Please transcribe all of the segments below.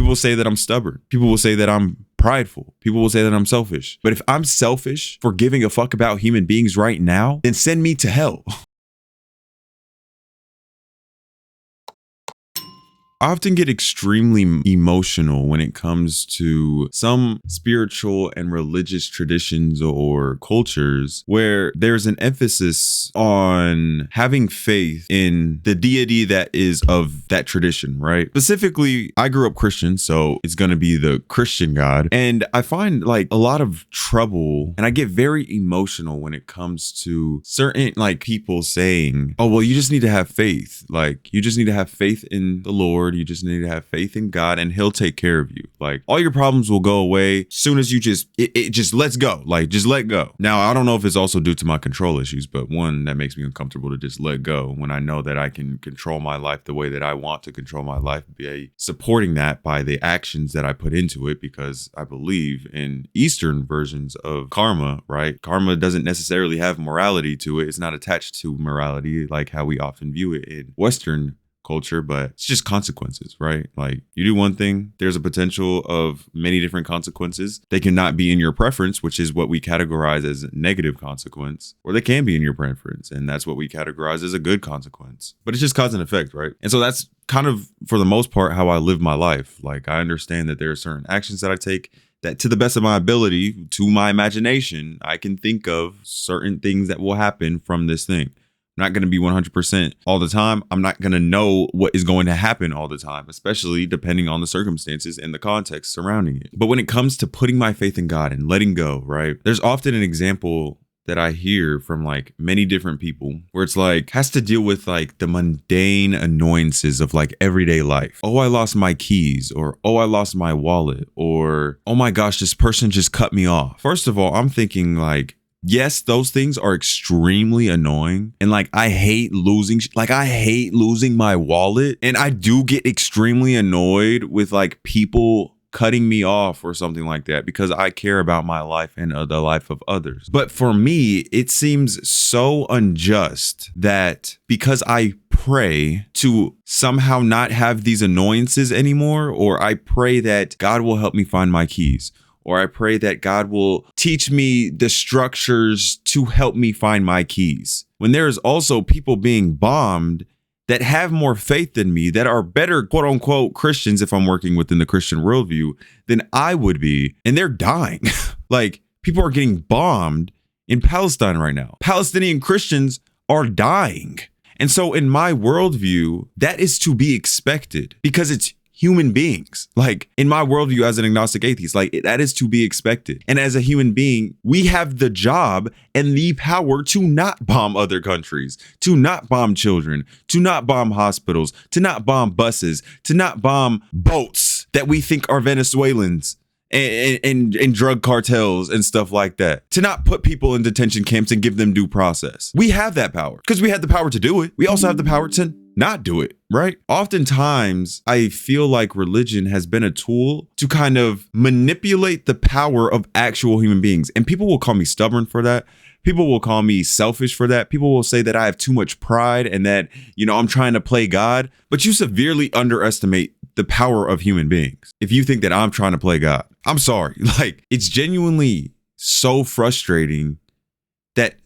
People will say that I'm stubborn. People will say that I'm prideful. People will say that I'm selfish. But if I'm selfish for giving a fuck about human beings right now, then send me to hell. I often get extremely emotional when it comes to some spiritual and religious traditions or cultures where there's an emphasis on having faith in the deity that is of that tradition, right? Specifically, I grew up Christian, so it's going to be the Christian God. And I find like a lot of trouble and I get very emotional when it comes to certain like people saying, oh, well, you just need to have faith. Like you just need to have faith in the Lord. You just need to have faith in God and he'll take care of you. Like all your problems will go away soon as you it just lets go. Like just let go. Now, I don't know if it's also due to my control issues, but one, that makes me uncomfortable to just let go when I know that I can control my life the way that I want to control my life, by supporting that by the actions that I put into it, because I believe in Eastern versions of karma, right? Karma doesn't necessarily have morality to it. It's not attached to morality like how we often view it in Western culture, but it's just consequences, right? Like you do one thing, there's a potential of many different consequences. They cannot be in your preference, which is what we categorize as a negative consequence, or they can be in your preference, and that's what we categorize as a good consequence. But it's just cause and effect, right? And so that's kind of, for the most part, how I live my life. Like I understand that there are certain actions that I take that, to the best of my ability, to my imagination, I can think of certain things that will happen from this thing. I'm not going to be 100% all the time. I'm not going to know what is going to happen all the time, especially depending on the circumstances and the context surrounding it. But when it comes to putting my faith in God and letting go, right? There's often an example that I hear from like many different people where it's like has to deal with like the mundane annoyances of like everyday life. Oh, I lost my keys, or oh, I lost my wallet, or oh my gosh, this person just cut me off. First of all, I'm thinking like, yes, those things are extremely annoying. And like, I hate losing my wallet. And I do get extremely annoyed with like people cutting me off or something like that because I care about my life and the life of others. But for me, it seems so unjust that because I pray to somehow not have these annoyances anymore, or I pray that God will help me find my keys, or I pray that God will teach me the structures to help me find my keys, when there is also people being bombed that have more faith than me, that are better, quote unquote, Christians, if I'm working within the Christian worldview, than I would be, and they're dying. Like, people are getting bombed in Palestine right now. Palestinian Christians are dying. And so in my worldview, that is to be expected because it's human beings. Like in my worldview as an agnostic atheist, like that is to be expected. And as a human being, we have the job and the power to not bomb other countries, to not bomb children, to not bomb hospitals, to not bomb buses, to not bomb boats that we think are Venezuelans and drug cartels and stuff like that, to not put people in detention camps and give them due process. We have that power because we had the power to do it. We also have the power to not do it, right? Oftentimes, I feel like religion has been a tool to kind of manipulate the power of actual human beings. And people will call me stubborn for that. People will call me selfish for that. People will say that I have too much pride and that, you know, I'm trying to play God. But you severely underestimate the power of human beings if you think that I'm trying to play God. I'm sorry. Like, it's genuinely so frustrating that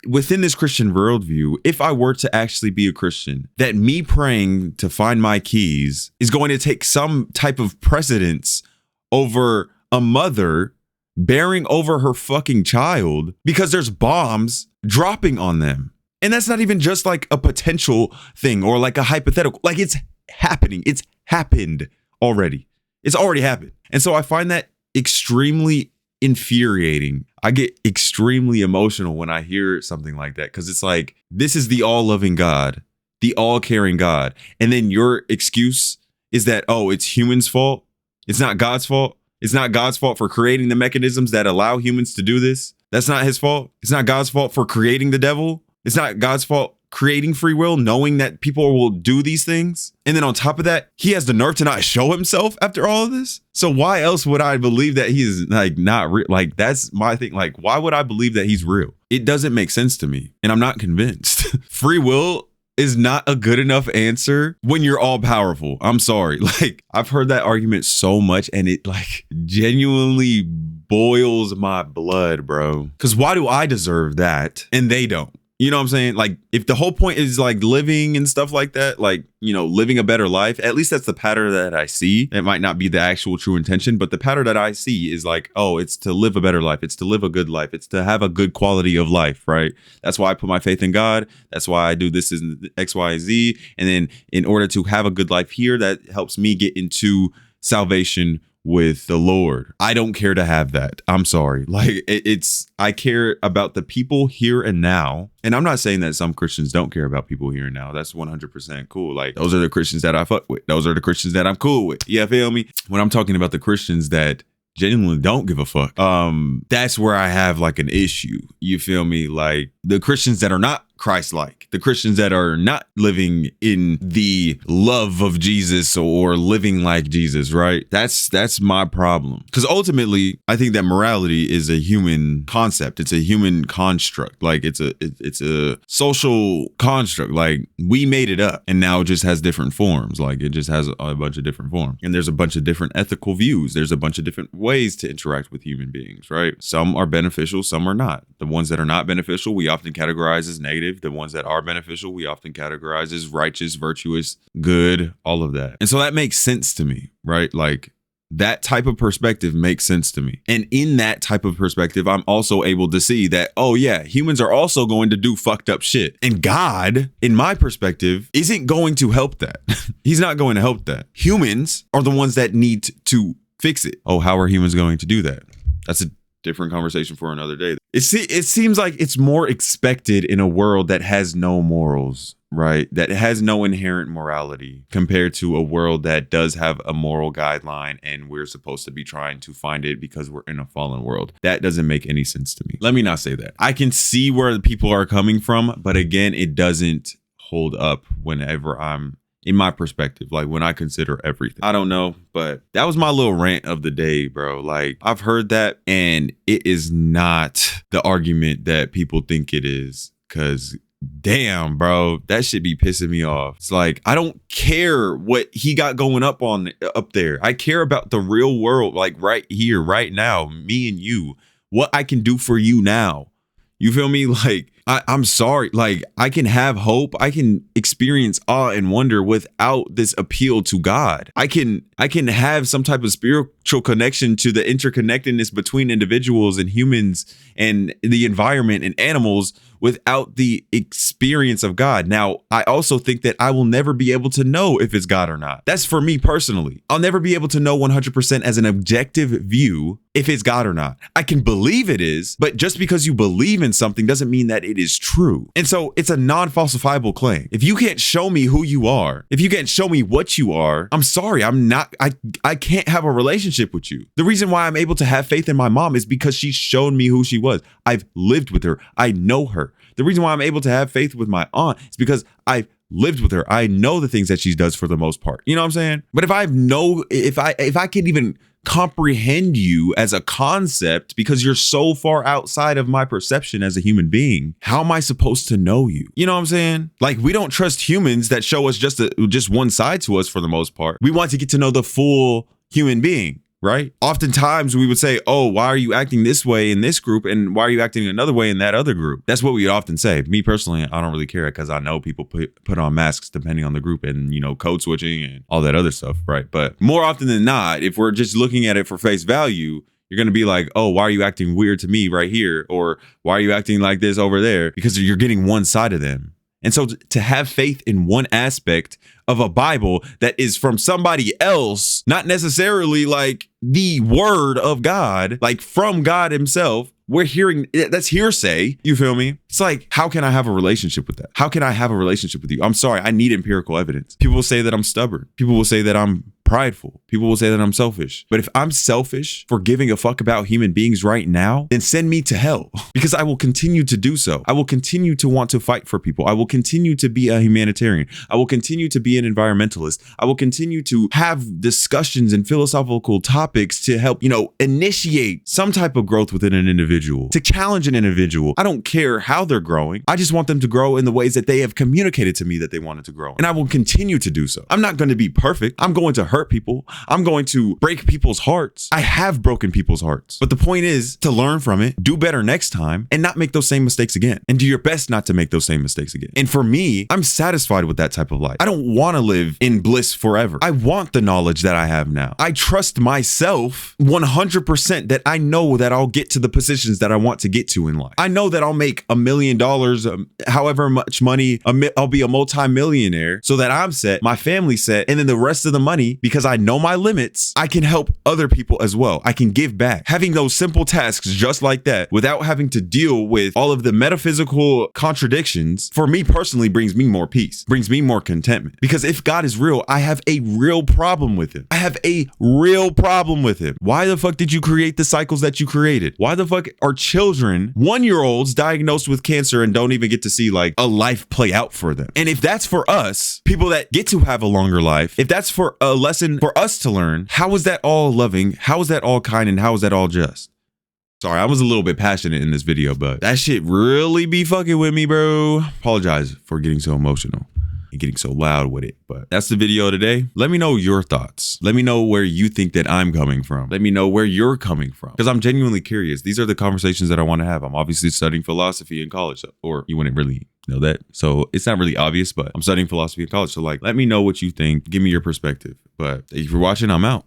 within this Christian worldview, if I were to actually be a Christian, that me praying to find my keys is going to take some type of precedence over a mother bearing over her fucking child because there's bombs dropping on them. And that's not even just like a potential thing or like a hypothetical, like it's happening. It's happened already. It's already happened. And so I find that extremely infuriating. I get extremely emotional when I hear something like that because it's like, this is the all-loving God, the all-caring God. And then your excuse is that, oh, it's humans' fault. It's not God's fault. It's not God's fault for creating the mechanisms that allow humans to do this. That's not his fault. It's not God's fault for creating the devil. It's not God's fault creating free will, knowing that people will do these things. And then on top of that, he has the nerve to not show himself after all of this. So why else would I believe that he's like not real? Like, that's my thing. Like, why would I believe that he's real? It doesn't make sense to me. And I'm not convinced. Free will is not a good enough answer when you're all powerful. I'm sorry. Like, I've heard that argument so much and it like genuinely boils my blood, bro. Because why do I deserve that and they don't? You know what I'm saying? Like, if the whole point is like living and stuff like that, like, you know, living a better life, at least that's the pattern that I see. It might not be the actual true intention, but the pattern that I see is like, oh, it's to live a better life. It's to live a good life. It's to have a good quality of life, right? That's why I put my faith in God. That's why I do this in X, Y, Z. And then in order to have a good life here, that helps me get into salvation with the Lord. I don't care to have that. I'm sorry. Like I care about the people here and now. And I'm not saying that some Christians don't care about people here and now. That's 100% cool. Like, those are the Christians that I fuck with. Those are the Christians that I'm cool with. You feel me? When I'm talking about the Christians that genuinely don't give a fuck, that's where I have like an issue. You feel me? Like, the Christians that are not Christ-like, the Christians that are not living in the love of Jesus or living like Jesus, right? That's my problem. Because ultimately, I think that morality is a human concept. It's a human construct. Like, it's a social construct. Like, we made it up and now it just has different forms. Like, it just has a bunch of different forms. And there's a bunch of different ethical views. There's a bunch of different ways to interact with human beings, right? Some are beneficial, some are not. The ones that are not beneficial, we often categorize as negative. The ones that are beneficial, we often categorize as righteous, virtuous, good, all of that. And so that makes sense to me, right? Like, that type of perspective makes sense to me. And in that type of perspective, I'm also able to see that, oh yeah, humans are also going to do fucked up shit. And God, in my perspective, isn't going to help that. He's not going to help that. Humans are the ones that need to fix it. Oh, how are humans going to do that? That's a different conversation for another day. It seems like it's more expected in a world that has no morals, right? That has no inherent morality compared to a world that does have a moral guideline and we're supposed to be trying to find it because we're in a fallen world. That doesn't make any sense to me. Let me not say that. I can see where the people are coming from, but again, it doesn't hold up whenever I'm in my perspective, like when I consider everything. I don't know, but that was my little rant of the day, bro. Like, I've heard that and it is not the argument that people think it is, because damn, bro, that should be pissing me off. It's like, I don't care what he got going up there. I care about the real world, like right here, right now, me and you, what I can do for you now. You feel me? Like, I'm sorry. Like, I can have hope. I can experience awe and wonder without this appeal to God. I can have some type of spiritual connection to the interconnectedness between individuals and humans and the environment and animals without the experience of God. Now, I also think that I will never be able to know if it's God or not. That's for me personally. I'll never be able to know 100% as an objective view if it's God or not. I can believe it is, but just because you believe in something doesn't mean that it is true. And so it's a non-falsifiable claim. If you can't show me who you are, if you can't show me what you are, I'm sorry, I can't have a relationship with you. The reason why I'm able to have faith in my mom is because she showed me who she was. I've lived with her. I know her. The reason why I'm able to have faith with my aunt is because I've lived with her. I know the things that she does for the most part. You know what I'm saying? But if I can even comprehend you as a concept because you're so far outside of my perception as a human being, how am I supposed to know you? You know what I'm saying? Like, we don't trust humans that show us just one side to us for the most part. We want to get to know the full human being. Right? Oftentimes we would say, oh, why are you acting this way in this group? And why are you acting another way in that other group? That's what we would often say. Me personally, I don't really care because I know people put on masks depending on the group and, you know, code switching and all that other stuff. Right. But more often than not, if we're just looking at it for face value, you're going to be like, oh, why are you acting weird to me right here? Or why are you acting like this over there? Because you're getting one side of them. And so to have faith in one aspect of a Bible that is from somebody else, not necessarily like the word of God, like from God himself, we're hearing that's hearsay. You feel me? It's like, how can I have a relationship with that? How can I have a relationship with you? I'm sorry. I need empirical evidence. People will say that I'm stubborn. People will say that I'm prideful. People will say that I'm selfish. But if I'm selfish for giving a fuck about human beings right now, then send me to hell because I will continue to do so. I will continue to want to fight for people. I will continue to be a humanitarian. I will continue to be an environmentalist. I will continue to have discussions and philosophical topics to help, initiate some type of growth within an individual, to challenge an individual. I don't care how they're growing. I just want them to grow in the ways that they have communicated to me that they wanted to grow. And I will continue to do so. I'm not going to be perfect. I'm going to hurt people. I'm going to break people's hearts. I have broken people's hearts. But the point is to learn from it, do better next time, and not make those same mistakes again. And do your best not to make those same mistakes again. And for me, I'm satisfied with that type of life. I don't want to live in bliss forever. I want the knowledge that I have now. I trust myself 100% that I know that I'll get to the positions that I want to get to in life. I know that I'll make $1 million, however much money, I'll be a multi-millionaire so that I'm set, my family's set, and then the rest of the money, because I know my limits, I can help other people as well. I can give back. Having those simple tasks just like that without having to deal with all of the metaphysical contradictions, for me personally, brings me more peace, brings me more contentment. Because if God is real, I have a real problem with him. I have a real problem with him. Why the fuck did you create the cycles that you created? Why the fuck are children, 1-year-olds diagnosed with cancer and don't even get to see like a life play out for them? And if that's for us, people that get to have a longer life, if that's for a lesson for us to learn, how is that all loving? How is that all kind? And how is that all just? Sorry, I was a little bit passionate in this video, but that shit really be fucking with me, bro. Apologize for getting so emotional and getting so loud with it, but that's the video today. Let me know your thoughts. Let me know where you think that I'm coming from. Let me know where you're coming from, because I'm genuinely curious. These are the conversations that I want to have. I'm obviously studying philosophy in college, or you wouldn't really know that, so it's not really obvious, but I'm studying philosophy in college. So like, let me know what you think. Give me your perspective. But thank you for watching. I'm out.